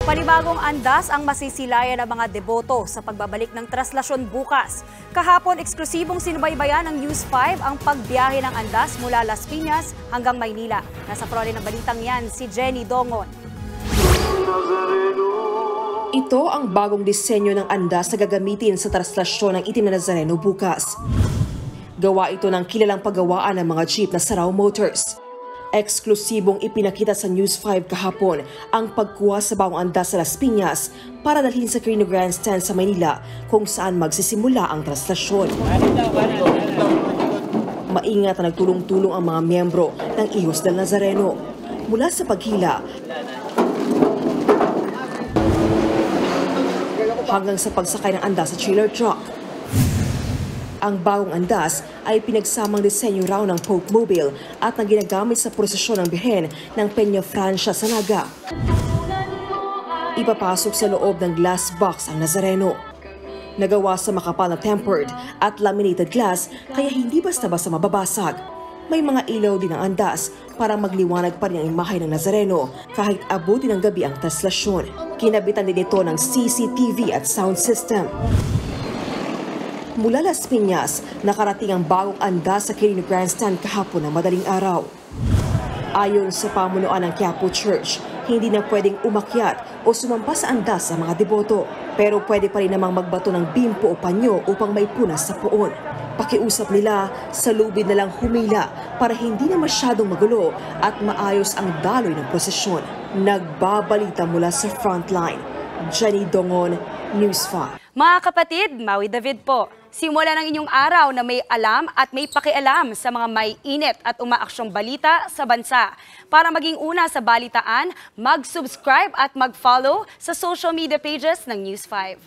Panibagong andas ang masisilayan ng mga deboto sa pagbabalik ng traslasyon bukas. Kahapon, eksklusibong sinubaybayan ng News 5 ang pagbiyahe ng andas mula Las Piñas hanggang Maynila. Nasa prole ng balitang yan si Jenny Dongon. Ito ang bagong disenyo ng andas na gagamitin sa traslasyon ng Itim na Nazareno bukas. Gawa ito ng kilalang paggawaan ng mga jeep na Sarao Motors. Eksklusibong ipinakita sa News 5 kahapon ang pagkuha sa bagong andas sa Las Piñas para dalhin sa Quirino Grandstand sa Maynila kung saan magsisimula ang traslasyon. Maingat na nagtulong-tulong ang mga miyembro ng Hijos del Nazareno. Mula sa paghila hanggang sa pagsakay ng andas sa trailer truck. Ang bagong andas ay pinagsamang disenyo raw ng Pope Mobile at na ginagamit sa prosesyon ng Birhen ng Peña Francia sa Naga. Ipapasok sa loob ng glass box ang Nazareno. Nagawa sa makapal na tempered at laminated glass kaya hindi basta-basta mababasag. May mga ilaw din ang andas para magliwanag pa rin ang imahe ng Nazareno kahit abutin ng gabi ang traslasyon. Kinabitan din ito ng CCTV at sound system. Mula Las Piñas, nakarating ang bagong andas sa Quirino Grandstand kahapon ng madaling araw. Ayon sa pamunuan ng Quiapo Church, hindi na pwedeng umakyat o sumampa sa andas sa mga deboto. Pero pwede pa rin namang magbato ng bimpo o panyo upang maipunas sa poon. Pakiusap nila, sa lubid na lang humila para hindi na masyadong magulo at maayos ang daloy ng prosesyon. Nagbabalita mula sa frontline. Jenny Dongon, News 5. Mga kapatid, Maui David po. Simula ng inyong araw na may alam at may pakialam sa mga may init at umaaksyong balita sa bansa. Para maging una sa balitaan, mag-subscribe at mag-follow sa social media pages ng News 5.